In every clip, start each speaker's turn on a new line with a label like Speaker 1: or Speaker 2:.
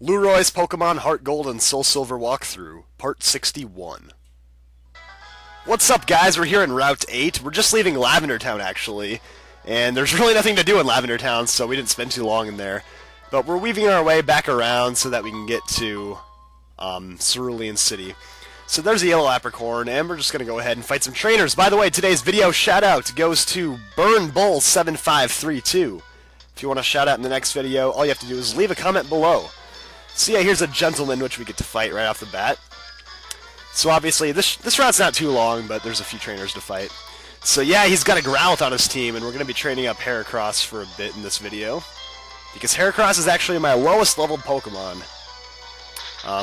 Speaker 1: Lueroi's Pokemon Heart Gold and Soul Silver Walkthrough, Part 61. What's up, guys? We're here in Route 8. We're just leaving Lavender Town, actually. And there's really nothing to do in Lavender Town, so we didn't spend too long in there. But we're weaving our way back around so that we can get to Cerulean City. So there's a yellow apricorn, and we're just going to go ahead and fight some trainers. By the way, today's video shout-out goes to BurnBull7532. If you want a shout-out in the next video, all you have to do is leave a comment below. So yeah, here's a gentleman which we get to fight right off the bat. So obviously, this route's not too long, but there's a few trainers to fight. So yeah, he's got a Growlithe on his team, and we're going to be training up Heracross for a bit in this video. Because Heracross is actually my lowest leveled Pokemon.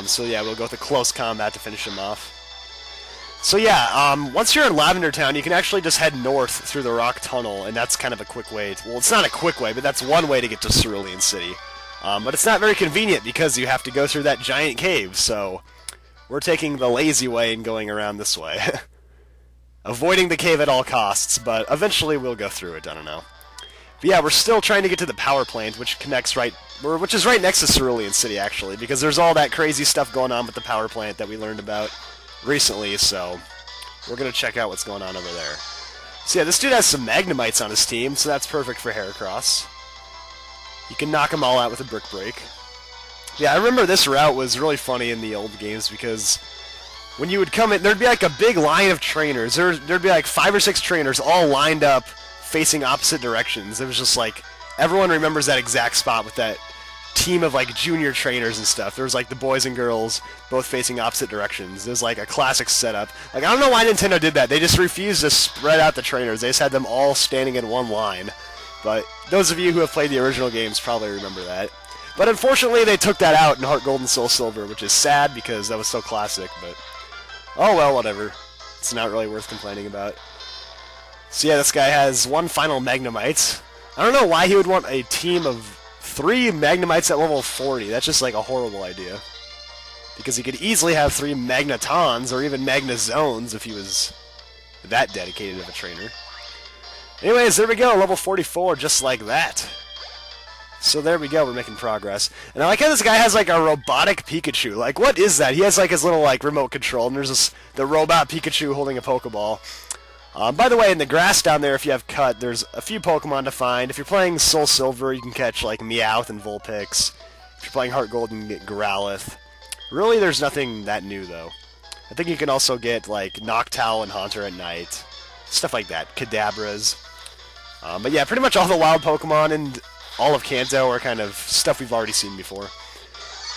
Speaker 1: So yeah, we'll go with a close combat to finish him off. So yeah, once you're in Lavender Town, you can actually just head north through the rock tunnel, and that's kind of a quick way. Well, it's not a quick way, but that's one way to get to Cerulean City. But it's not very convenient because you have to go through that giant cave, so we're taking the lazy way and going around this way. Avoiding the cave at all costs, but eventually we'll go through it, I don't know. But yeah, we're still trying to get to the power plant, which is right next to Cerulean City, actually, because there's all that crazy stuff going on with the power plant that we learned about recently, so we're going to check out what's going on over there. So yeah, this dude has some Magnemites on his team, so that's perfect for Heracross. You can knock them all out with a Brick Break. Yeah, I remember this route was really funny in the old games because when you would come in, there'd be like a big line of trainers. There'd be like 5 or 6 trainers all lined up facing opposite directions. It was just like, everyone remembers that exact spot with that team of like junior trainers and stuff. There was like the boys and girls both facing opposite directions. It was like a classic setup. Like, I don't know why Nintendo did that. They just refused to spread out the trainers. They just had them all standing in one line. But those of you who have played the original games probably remember that. But unfortunately, they took that out in Heart Gold and Soul Silver, which is sad because that was so classic, but oh well, whatever. It's not really worth complaining about. So yeah, this guy has one final Magnemite. I don't know why he would want a team of 3 Magnemites at level 40. That's just like a horrible idea. Because he could easily have 3 Magnetons or even Magnezones if he was that dedicated of a trainer. Anyways, there we go, level 44, just like that. So there we go, we're making progress. And I like how this guy has like a robotic Pikachu. Like, what is that? He has like his little like remote control, and there's the robot Pikachu holding a Pokeball. By the way, in the grass down there, if you have Cut, there's a few Pokemon to find. If you're playing Soul Silver, you can catch like Meowth and Vulpix. If you're playing Heart Gold, you can get Growlithe. Really, there's nothing that new, though. I think you can also get like Noctowl and Haunter at night. Stuff like that. Kadabras. But yeah, pretty much all the wild Pokemon and all of Kanto are kind of stuff we've already seen before.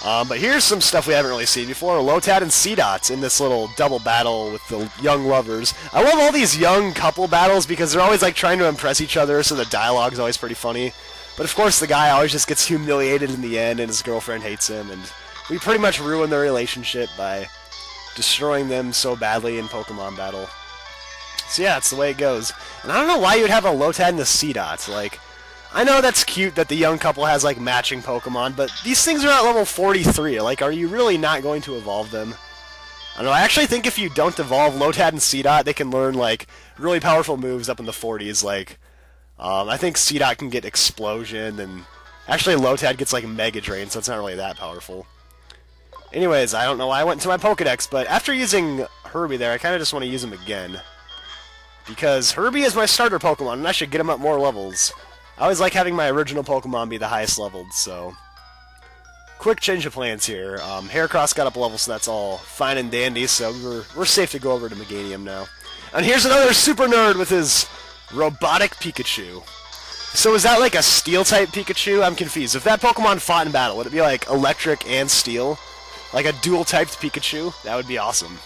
Speaker 1: But here's some stuff we haven't really seen before. Lotad and Seedot in this little double battle with the young lovers. I love all these young couple battles because they're always like trying to impress each other, so the dialogue's always pretty funny. But of course the guy always just gets humiliated in the end and his girlfriend hates him, and we pretty much ruin their relationship by destroying them so badly in Pokemon battle. So yeah, that's the way it goes. And I don't know why you would have a Lotad and a Seedot. Like, I know that's cute that the young couple has like matching Pokemon, but these things are at level 43. Like, are you really not going to evolve them? I don't know, I actually think if you don't evolve Lotad and Seedot, they can learn like really powerful moves up in the 40s. Like, I think Seedot can get Explosion, and actually Lotad gets like Mega Drain, so it's not really that powerful. Anyways, I don't know why I went into my Pokedex, but after using Herbie there, I kind of just want to use him again. Because Herbie is my starter Pokemon, and I should get him up more levels. I always like having my original Pokemon be the highest leveled, so quick change of plans here. Heracross got up a level, so that's all fine and dandy, so we're safe to go over to Meganium now. And here's another super nerd with his robotic Pikachu. So is that like a Steel-type Pikachu? I'm confused. If that Pokemon fought in battle, would it be like Electric and Steel? Like a dual-typed Pikachu? That would be awesome.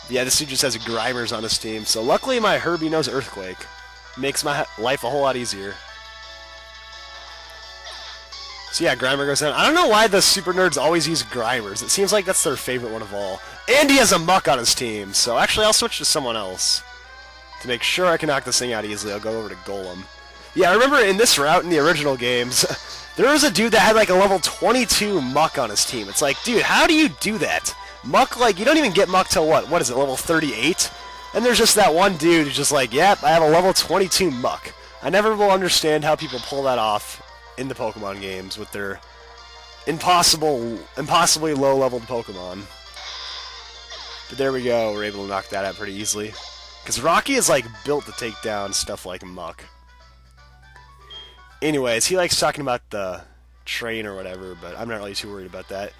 Speaker 1: Yeah, this dude just has Grimers on his team, so luckily my Herbie knows Earthquake. Makes my life a whole lot easier. So yeah, Grimer goes down. I don't know why the super nerds always use Grimers. It seems like that's their favorite one of all. And he has a Muck on his team, so actually I'll switch to someone else. To make sure I can knock this thing out easily, I'll go over to Golem. Yeah, I remember in this route in the original games, there was a dude that had like a level 22 Muck on his team. It's like, dude, how do you do that? Muck, like, you don't even get Muck till what is it, level 38? And there's just that one dude who's just like, yep, I have a level 22 Muck. I never will understand how people pull that off in the Pokemon games with their impossibly low-leveled Pokemon. But there we go, we're able to knock that out pretty easily. Because Rocky is, like, built to take down stuff like Muck. Anyways, he likes talking about the train or whatever, but I'm not really too worried about that.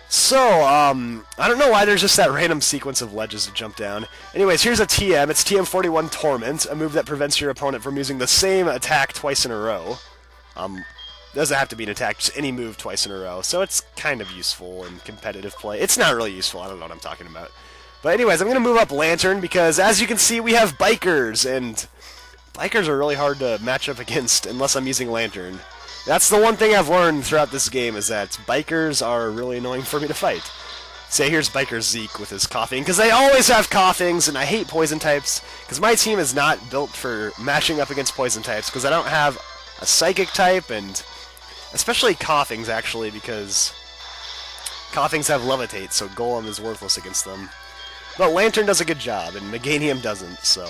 Speaker 1: So, I don't know why there's just that random sequence of ledges to jump down. Anyways, here's a TM. It's TM41 Torment, a move that prevents your opponent from using the same attack twice in a row. Doesn't have to be an attack, just any move twice in a row. So it's kind of useful in competitive play. It's not really useful, I don't know what I'm talking about. But anyways, I'm going to move up Lantern because, as you can see, we have Bikers, and Bikers are really hard to match up against unless I'm using Lantern. That's the one thing I've learned throughout this game, is that Bikers are really annoying for me to fight. Say, here's Biker Zeke with his coughing, because they always have coughings, and I hate poison types, because my team is not built for matching up against poison types, because I don't have a psychic type, and especially coughings, actually, because coughings have levitate, so Golem is worthless against them. But Lantern does a good job, and Meganium doesn't, so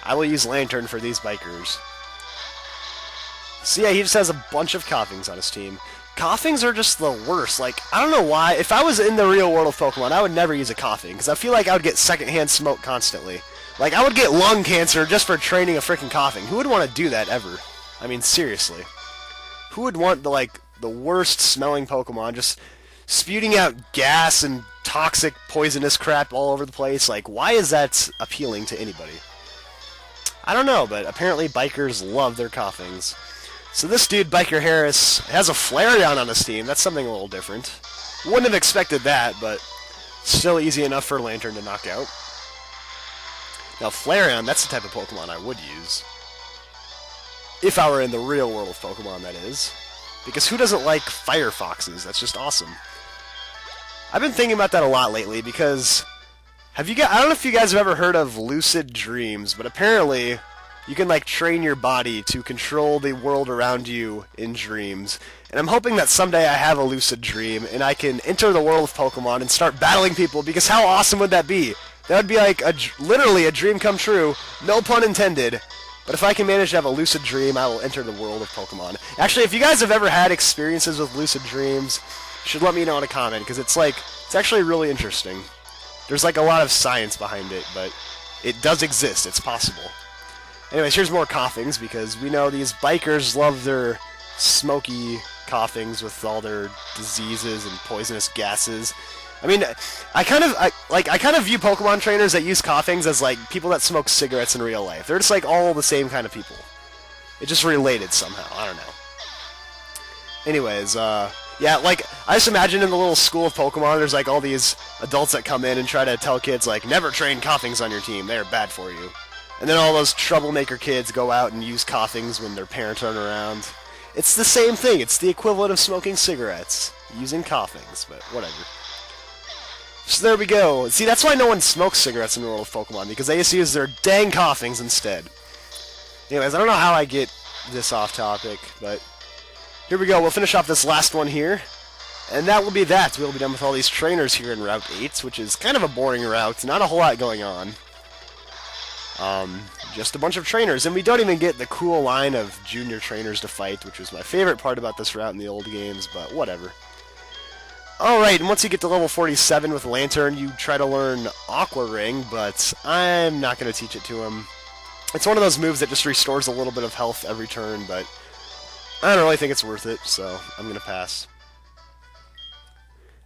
Speaker 1: I will use Lantern for these Bikers. So yeah, he just has a bunch of coughings on his team. Coughings are just the worst. Like, I don't know why. If I was in the real world of Pokemon, I would never use a coughing, because I feel like I would get secondhand smoke constantly. Like, I would get lung cancer just for training a freaking coughing. Who would want to do that ever? I mean, seriously. Who would want the worst smelling Pokemon just spewing out gas and toxic, poisonous crap all over the place? Like, why is that appealing to anybody? I don't know, but apparently Bikers love their coughings. So this dude, Biker Harris, has a Flareon on his team. That's something a little different. Wouldn't have expected that, but still easy enough for Lantern to knock out. Now, Flareon, that's the type of Pokemon I would use. If I were in the real world of Pokemon, that is. Because who doesn't like fire foxes? That's just awesome. I've been thinking about that a lot lately, because I don't know if you guys have ever heard of lucid dreams, but apparently you can, like, train your body to control the world around you in dreams. And I'm hoping that someday I have a lucid dream, and I can enter the world of Pokemon and start battling people, because how awesome would that be? That would be like, literally, a dream come true, no pun intended. But if I can manage to have a lucid dream, I will enter the world of Pokemon. Actually, if you guys have ever had experiences with lucid dreams, you should let me know in a comment, because it's actually really interesting. There's, like, a lot of science behind it, but it does exist. It's possible. Anyways, here's more coughings, because we know these Bikers love their smoky coughings with all their diseases and poisonous gases. I mean, I kind of view Pokemon trainers that use coughings as, like, people that smoke cigarettes in real life. They're just, like, all the same kind of people. It's just related somehow. I don't know. Anyways, yeah, like, I just imagine in the little school of Pokemon, there's, like, all these adults that come in and try to tell kids, like, never train coughings on your team. They're bad for you. And then all those troublemaker kids go out and use coughings when their parents aren't around. It's the same thing. It's the equivalent of smoking cigarettes, using coughings, but whatever. So there we go. See, that's why no one smokes cigarettes in the world of Pokemon, because they just use their dang coughings instead. Anyways, I don't know how I get this off topic, but here we go. We'll finish off this last one here, and that will be that. We'll be done with all these trainers here in Route 8, which is kind of a boring route. Not a whole lot going on. Just a bunch of trainers, and we don't even get the cool line of junior trainers to fight, which was my favorite part about this route in the old games, but whatever. Alright, and once you get to level 47 with Lantern, you try to learn Aqua Ring, but I'm not going to teach it to him. It's one of those moves that just restores a little bit of health every turn, but I don't really think it's worth it, so I'm going to pass.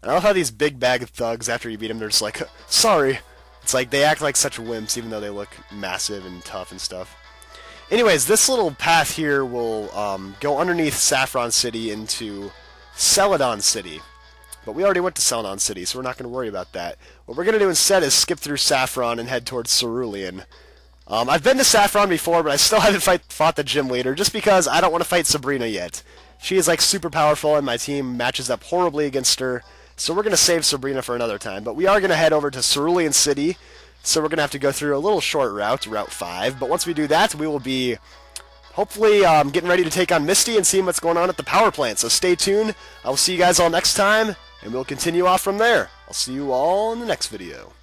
Speaker 1: And I love how these big bag thugs, after you beat them, they're just like, sorry. It's like they act like such wimps, even though they look massive and tough and stuff. Anyways, this little path here will go underneath Saffron City into Celadon City. But we already went to Celadon City, so we're not going to worry about that. What we're going to do instead is skip through Saffron and head towards Cerulean. I've been to Saffron before, but I still haven't fought the gym leader, just because I don't want to fight Sabrina yet. She is, like, super powerful, and my team matches up horribly against her. So we're going to save Sabrina for another time. But we are going to head over to Cerulean City. So we're going to have to go through a little short route, Route 5. But once we do that, we will be hopefully getting ready to take on Misty and seeing what's going on at the power plant. So stay tuned. I will see you guys all next time, and we'll continue off from there. I'll see you all in the next video.